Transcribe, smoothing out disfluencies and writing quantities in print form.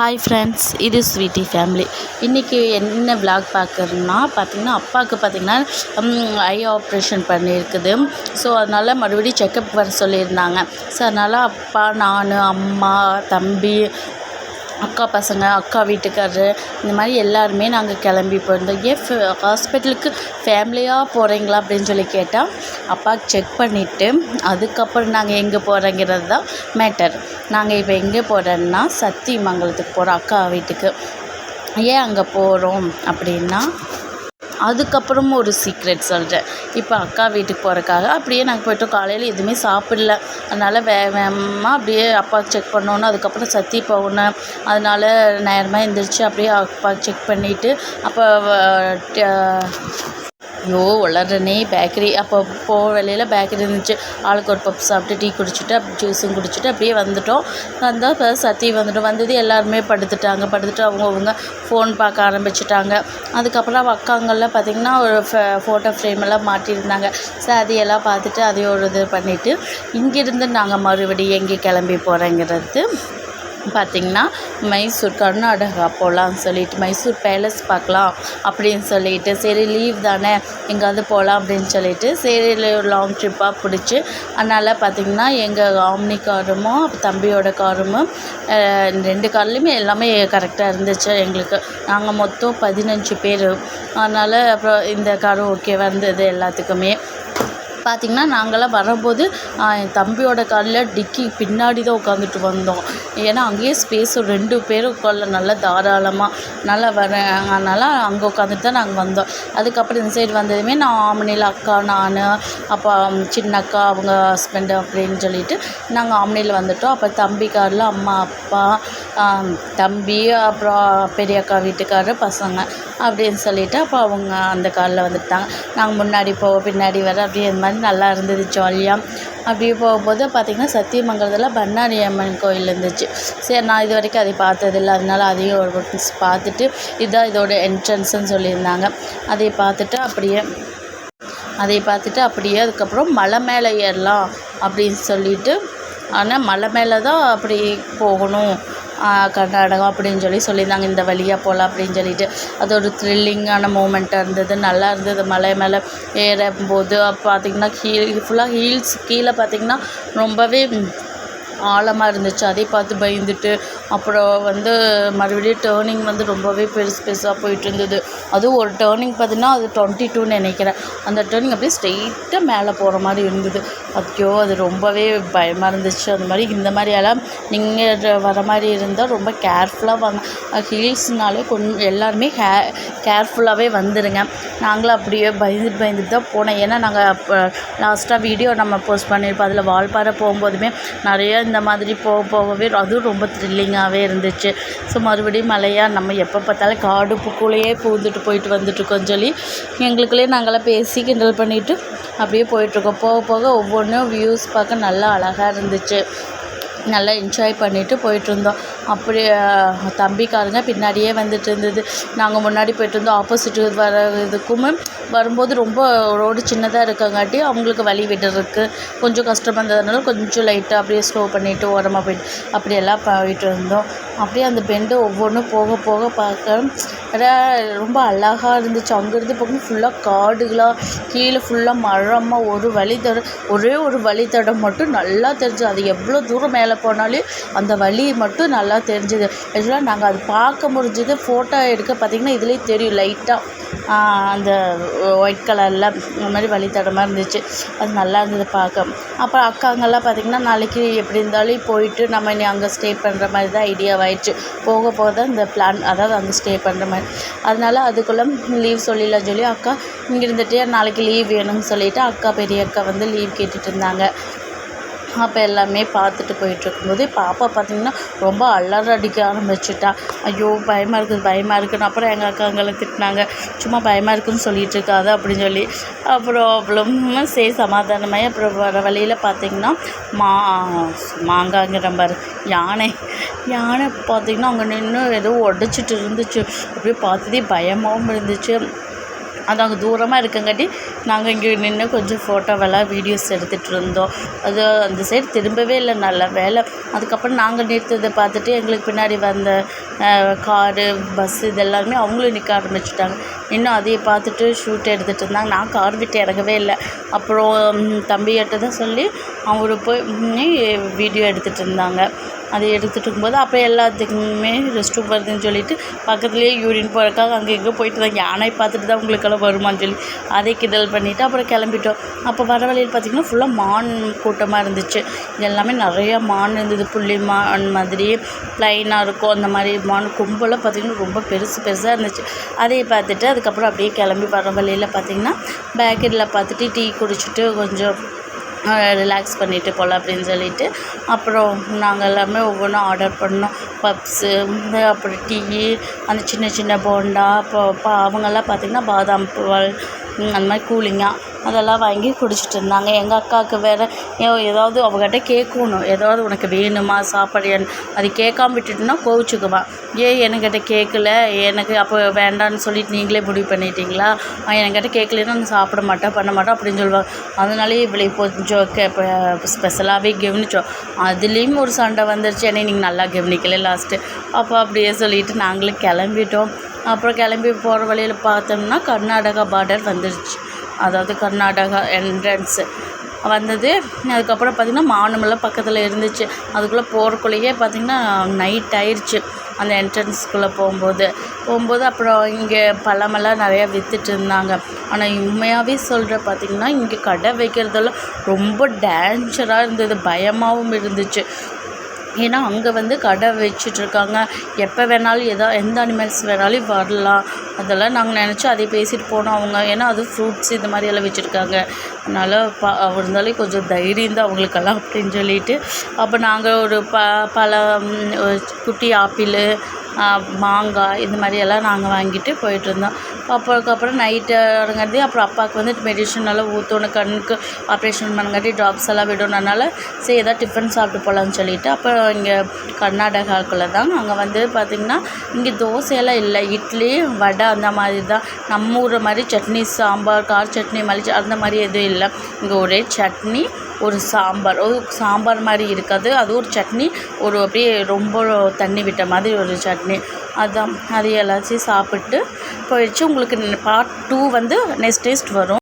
Hi friends, இது sweetie family. இன்றைக்கி என்ன விளாக் பார்க்குறேன்னா அப்பாவுக்கு ஐ ஆப்ரேஷன் பண்ணியிருக்குது. ஸோ அதனால் மறுபடியும் செக்கப் வர சொல்லியிருந்தாங்க. ஸோ அதனால் அப்பா, நான், அம்மா, தம்பி, அக்கா பசங்க, அக்கா வீட்டுக்காரரு, இந்த மாதிரி எல்லாருமே நாங்கள் கிளம்பி போயிருந்தோம். ஏன் ஹாஸ்பிட்டலுக்கு ஃபேமிலியாக போகிறீங்களா அப்படின்னு சொல்லி கேட்டால், அப்பாவுக்கு செக் பண்ணிவிட்டு அதுக்கப்புறம் நாங்கள் எங்கே போகிறோங்கிறது தான் மேட்டர். நாங்கள் இப்போ எங்கே போகிறோன்னா சத்தியமங்கலத்துக்கு போகிறோம், அக்கா வீட்டுக்கு. ஏன் அங்கே போகிறோம் அப்படின்னா, அதுக்கப்புறமும் ஒரு சீக்ரெட் சொல்கிறேன். இப்போ அக்கா வீட்டுக்கு போகிறக்காக அப்படியே நாங்கள் போய்ட்டோம். காலையில் எதுவுமே சாப்பிடல. அதனால் வேகமாக அப்படியே அப்பாவுக்கு செக் பண்ணோன்னு, அதுக்கப்புறம் சத்தி போகணும். அதனால் நேரமாக எழுந்திரிச்சு அப்படியே அப்பாவுக்கு செக் பண்ணிவிட்டு, அப்போ வளர்றனே பேக்கரி, அப்போ போகிற வழியில் பேக்கரி இருந்துச்சு. ஆளுக்கு ஒரு பப் சாப்பிட்டு டீ குடிச்சிட்டு ஜூஸும் குடிச்சிட்டு அப்படியே வந்துட்டோம். வந்தால் இப்போ சத்தி வந்தது எல்லாருமே படுத்துட்டு அவங்கவுங்க ஃபோன் பார்க்க ஆரம்பிச்சிட்டாங்க. அதுக்கப்புறம் அக்காங்கள்லாம் பார்த்திங்கன்னா ஒரு ஃபோட்டோ ஃப்ரேமெல்லாம் மாட்டியிருந்தாங்க. ஸோ அதையெல்லாம் பார்த்துட்டு அதையும் ஒரு இது பண்ணிவிட்டு இங்கேருந்து நாங்கள் மறுபடியும் எங்கே கிளம்பி போகிறோங்கிறது பார்த்திங்கன்னா, மைசூர், கர்நாடகா போகலான்னு சொல்லிட்டு மைசூர் பேலஸ் பார்க்கலாம் அப்படின்னு சொல்லிட்டு, சரி லீவ் தானே எங்கேயாவது போகலாம் அப்படின்னு சொல்லிட்டு, சரி ஒரு லாங் ட்ரிப்பாக பிடிச்சி, அதனால் பார்த்திங்கன்னா எங்கள் ஆம்னி காரும் தம்பியோட காரும் 2 கார்லேயுமே எல்லாமே கரெக்டாக இருந்துச்சு எங்களுக்கு. நாங்கள் மொத்தம் 15 பேர். அதனால் அப்புறம் இந்த காரும் ஓகேவாக இருந்தது எல்லாத்துக்குமே. பார்த்திங்கன்னா நாங்களாம் வரும்போது என் தம்பியோட காலில் டிக்கி பின்னாடி தான் உட்காந்துட்டு வந்தோம். ஏன்னா அங்கேயே ஸ்பேஸ் ஒரு 2 பேரும் உட்காரல, நல்லா தாராளமாக நல்லா அதனால் அங்கே உட்காந்துட்டு தான் நாங்கள் வந்தோம். அதுக்கப்புறம் இந்த சைடு வந்ததுமே நான் ஆம்னியில் அக்கா, நான், அப்போ சின்ன அக்கா, அவங்க ஹஸ்பண்டு அப்படின்னு சொல்லிட்டு நாங்கள் ஆம்னியில் வந்துவிட்டோம். அப்போ தம்பி காரில் அம்மா, அப்பா, தம்பி, அப்புறம் பெரிய அக்கா வீட்டுக்காரர், பசங்க அப்படின்னு சொல்லிவிட்டு அப்போ அவங்க அந்த காரில் வந்துட்டாங்க. நாங்கள் முன்னாடி பின்னாடி வர அப்படியே இந்த மாதிரி நல்லா இருந்தது ஜாலியாக. அப்படியே போகும்போது பார்த்திங்கன்னா சத்தியமங்கலத்தில் பண்ணாரி அம்மன் கோயில் இருந்துச்சு. சரி, நான் இது வரைக்கும் அதை பார்த்ததில்லை. அதனால் அதையும் ஒரு பார்த்துட்டு, இதுதான் இதோட என்ட்ரன்ஸுன்னு சொல்லியிருந்தாங்க. அதை பார்த்துட்டு அப்படியே அதுக்கப்புறம் மலை மேலே ஏறலாம் அப்படின்னு சொல்லிட்டு, ஆனால் மலை மேலே தான் அப்படி போகணும் கர்நாடகா அப்படின்னு சொல்லியிருந்தாங்க. இந்த வழியாக போகலாம் அப்படின்னு சொல்லிட்டு, அது ஒரு த்ரில்லிங்கான மூமெண்ட்டாக இருந்தது. நல்லா இருந்தது. மலை மேலே ஏறும்போது பார்த்திங்கன்னா ஃபுல்லாக ஹீல்ஸ் கீழே பார்த்திங்கன்னா ரொம்பவே ஆழமாக இருந்துச்சு. அதை பார்த்து பயந்துட்டு அப்புறம் மறுபடியும் டேர்னிங் ரொம்பவே பெருசாக போயிட்டு இருந்தது. அதுவும் ஒரு டேர்னிங் பார்த்திங்கன்னா அது 22ன்னு நினைக்கிறேன். அந்த டேர்னிங் அப்படியே ஸ்ட்ரெயிட்டாக மேலே போகிற மாதிரி இருந்தது. ஐயோ, அது ரொம்பவே பயமாக இருந்துச்சு. அந்த மாதிரி இந்த மாதிரியெல்லாம் நீங்கள் வர மாதிரி இருந்தால் ரொம்ப கேர்ஃபுல்லாக வாங்க. ஹில்ஸ்னாலே கொஞ்சம் எல்லாருமே கேர்ஃபுல்லாகவே வந்துடுங்க. நாங்களும் அப்படியே பயந்துட்டு தான் போனோம். ஏன்னா நாங்கள் அப்போ லாஸ்ட்டாக வீடியோ நம்ம போஸ்ட் பண்ணியிருப்போம். அதில் வால்பாறை போகும்போதுமே நிறைய இந்த மாதிரி போகவே அதுவும் ரொம்ப த்ரில்லிங்காகவே இருந்துச்சு. ஸோ மறுபடியும் மலையாக நம்ம எப்போ பார்த்தாலும் காடுப்புக்குள்ளேயே போயிட்டு வந்துட்டுருக்கோன்னு சொல்லி எங்களுக்குள்ளே நாங்களாம் பேசி கிண்டல் பண்ணிவிட்டு அப்படியே போயிட்டுருக்கோம். போக ஒவ்வொன்றும் வியூஸ் பார்க்க நல்லா அழகாக இருந்துச்சு. நல்லா என்ஜாய் பண்ணிவிட்டு போயிட்டுருந்தோம். அப்படியே தம்பிக்காரங்க பின்னாடியே வந்துட்டு இருந்தது. நாங்கள் முன்னாடி போயிட்டுருந்தோம். ஆப்போசிட்டு வரும்போது ரொம்ப ரோடு சின்னதாக இருக்கங்காட்டி அவங்களுக்கு வழி விடுறதுக்கு கொஞ்சம் கஷ்டமாக இருந்ததுனால கொஞ்சம் லைட்டாக அப்படியே ஸ்லோ பண்ணிவிட்டு ஓரமாக போயிட்டு அப்படியெல்லாம் போயிட்டு இருந்தோம். அப்படியே அந்த பெண்டு ஒவ்வொன்றும் போக பார்க்க ரொம்ப அழகாக இருந்துச்சு. அங்கேருந்து பார்க்கணும் ஃபுல்லாக காடுகளாக, கீழே ஃபுல்லாக மரமாக, ஒரே ஒரு வழித்தடம் மட்டும் நல்லா தெரிஞ்சு. அது எவ்வளோ தூரம் மேலே போனாலும் அந்த வழி மட்டும் நல்லா தெரிஞ்சுது. ஆக்சுவலாக நாங்கள் அது பார்க்க முடிஞ்சது. ஃபோட்டோ எடுக்க பார்த்திங்கன்னா இதுலேயே தெரியும் லைட்டாக அந்த ஒயிட் கலரில் இந்த மாதிரி வழித்தடமாக இருந்துச்சு. அது நல்லா இருந்தது பார்க்க. அப்புறம் அக்காங்கெல்லாம் பார்த்திங்கன்னா நாளைக்கு எப்படி இருந்தாலும் போயிட்டு நம்ம இனி அங்கே ஸ்டே பண்ணுற மாதிரி தான் ஐடியாவாயிடுச்சு. போக தான் இந்த பிளான், அதாவது அங்கே ஸ்டே பண்ணுற மாதிரி. அதனால் அதுக்குள்ளே லீவ் சொல்லிடலாம் சொல்லி அக்கா இங்கே இருந்துகிட்டே நாளைக்கு லீவ் வேணும்னு சொல்லிவிட்டு அக்கா, பெரிய அக்கா லீவ் கேட்டுட்டு இருந்தாங்க. அப்போ எல்லாமே பார்த்துட்டு போயிட்டுருக்கும்போது பாப்பா பார்த்திங்கன்னா ரொம்ப அடிக்க ஆரம்பிச்சிட்டா. ஐயோ பயமாக இருக்குன்னு. அப்புறம் எங்கள் அக்காங்களை திட்டினாங்க, சும்மா பயமாக இருக்குதுன்னு சொல்லிகிட்டு இருக்காது அப்படின்னு சொல்லி. அப்புறம் அவ்வளோம் சரி சமாதானமாகி அப்புறம் வர வழியில் பார்த்திங்கன்னா மாங்காங்கிற பாரு யானை பார்த்திங்கன்னா அங்கே நின்று ஏதோ உடச்சிட்டு இருந்துச்சு. அப்படியே பார்த்ததே பயமாகவும் இருந்துச்சு. அது அங்கே தூரமாக இருக்கங்காட்டி நாங்கள் இங்கே நின்று கொஞ்சம் ஃபோட்டோவெல்லாம் வீடியோஸ் எடுத்துகிட்டு இருந்தோம். அது அந்த சைடு திரும்பவே இல்லை, நல்ல வேலை. அதுக்கப்புறம் நாங்கள் நிறுத்ததை பார்த்துட்டு எங்களுக்கு பின்னாடி வந்த காரு, பஸ்ஸு இது எல்லாருமே அவங்களும் நிற்க ஆரம்பிச்சிட்டாங்க. இன்னும் அதையை பார்த்துட்டு ஷூட் எடுத்துகிட்டு இருந்தாங்க. நான் கார் விட்டு இறங்கவே இல்லை. அப்புறம் தம்பிகிட்ட தான் சொல்லி அவரு போய் வீடியோ எடுத்துகிட்டு இருந்தாங்க. அதை எடுத்துகிட்டு இருக்கும்போது அப்புறம் எல்லாத்துக்குமே ரெஸ்ட் ரூம் வருதுன்னு சொல்லிட்டு பக்கத்துலேயே யூரின் போகிறக்காக அங்கே இங்கே போயிட்டு தான் யானை பார்த்துட்டு தான் உங்களுக்கெல்லாம் வருமான்னு சொல்லி அதை கிண்டல் பண்ணிவிட்டு அப்புறம் கிளம்பிட்டோம். அப்போ வர வழியில் பார்த்திங்கன்னா ஃபுல்லாக மான் கூட்டமாக இருந்துச்சு. எல்லாமே நிறையா மான் இருந்தது. புள்ளி மான் மாதிரி ப்ளைனாக இருக்கும், அந்த மாதிரி மான் கும்பலாக பார்த்திங்கன்னா ரொம்ப பெருசாக இருந்துச்சு. அதையை பார்த்துட்டு அதுக்கப்புறம் அப்படியே கிளம்பி வர வழியில் பார்த்திங்கன்னா பேக்கரியில் பார்த்துட்டு டீ குடிச்சிட்டு கொஞ்சம் ரிலாக்ஸ் பண்ணிவிட்டு போகலாம் அப்படின்னு சொல்லிட்டு அப்புறம் நாங்கள் எல்லாமே ஒவ்வொன்றும் ஆர்டர் பண்ணோம். பப்ஸு, அப்புறம் டீ, அந்த சின்ன சின்ன போண்டா, அவங்கெல்லாம் பார்த்திங்கன்னா பாதாம் பால் அந்த மாதிரி கூலிங்காக அதெல்லாம் வாங்கி குடிச்சிட்டு இருந்தாங்க. எங்கள் அக்காவுக்கு வேறு ஏதாவது அவங்ககிட்ட கேட்கணும், ஏதாவது உனக்கு வேணுமா சாப்பாடு, அது கேட்காம விட்டுட்டுனா கோவிச்சுக்குவான். என்கிட்ட கேட்கல, எனக்கு அப்போ வேண்டான்னு சொல்லிட்டு நீங்களே முடிவு பண்ணிட்டீங்களா, என்கிட்ட கேட்கலன்னா நான் சாப்பிட மாட்டேன் பண்ண மாட்டேன் அப்படின்னு சொல்லுவாங்க. அதனாலேயே இவளை கொஞ்சம் ஸ்பெஷலாகவே கவனித்தோம். அதுலேயும் ஒரு சண்டை வந்துருச்சு, என்னை நீங்கள் நல்லா கவனிக்கல லாஸ்ட்டு. அப்போ அப்படியே சொல்லிவிட்டு நாங்களும் கிளம்பிட்டோம். அப்புறம் கிளம்பி போகிற வழியில் பார்த்தோம்னா கர்நாடகா பார்டர் வந்துருச்சு. அதாவது கர்நாடகா என்ட்ரன்ஸு வந்தது. அதுக்கப்புறம் பார்த்திங்கன்னா மானுமெல்லாம் பக்கத்தில் இருந்துச்சு. அதுக்குள்ளே போகிறக்குள்ளேயே பார்த்திங்கன்னா நைட் ஆயிடுச்சு. அந்த என்ட்ரன்ஸ்குள்ளே போகும்போது அப்புறம் இங்கே பழமெல்லாம் நிறையா விற்றுட்டு இருந்தாங்க. ஆனால் உண்மையாகவே சொல்கிறேன் பார்த்திங்கன்னா இங்கே கடை வைக்கிறதெல்லாம் ரொம்ப டேஞ்சராக இருந்தது, பயமாகவும் இருந்துச்சு. ஏன்னா அங்கே கடை வச்சிட்ருக்காங்க, எப்போ வேணாலும் எந்த அனிமல்ஸ் வேணாலும் வரலாம். அதெல்லாம் நாங்கள் நினச்சி அதை பேசிட்டு போனோம் அவங்க. ஏன்னா அது ஃப்ரூட்ஸ் இது மாதிரி எல்லாம் வச்சுருக்காங்க. அதனால் இருந்தாலும் கொஞ்சம் தைரியம் தான் அவங்களுக்கெல்லாம் அப்படின்னு சொல்லிட்டு அப்போ நாங்கள் ஒரு பழம், குட்டி ஆப்பிள், மாங்காய் இது மாதிரியெல்லாம் நாங்கள் வாங்கிட்டு போயிட்டுருந்தோம். அப்புறம் நைட்டு இறங்காட்டி அப்புறம் அப்பாவுக்கு மெடிஷன் நல்லா ஊற்றணும், கண்ணுக்கு ஆப்ரேஷன் பண்ணங்காட்டி ட்ராப்ஸ் எல்லாம் விடணும்னால சரி ஏதாவது டிஃபன் சாப்பிட்டு போகலான்னு சொல்லிவிட்டு அப்புறம் இங்கே கர்நாடகாவுக்குள்ளே தான் அங்கே பார்த்திங்கன்னா இங்கே தோசையெல்லாம் இல்லை, இட்லி வடை அந்த மாதிரி தான். நம்ம ஊர் மாதிரி சட்னி சாம்பார் கார சட்னி மல்லி அந்த மாதிரி எதுவும் இல்லை. இங்கே ஒரே சட்னி, ஒரு சாம்பார் மாதிரி இருக்காது, அது ஒரு சட்னி, ஒரு அப்படியே ரொம்ப தண்ணி விட்ட மாதிரி ஒரு சட்னி. அது எல்லாத்தையும் சாப்பிட்டு போயிடுச்சு. உங்களுக்கு பார்ட் 2 நெக்ஸ்ட் வரும்.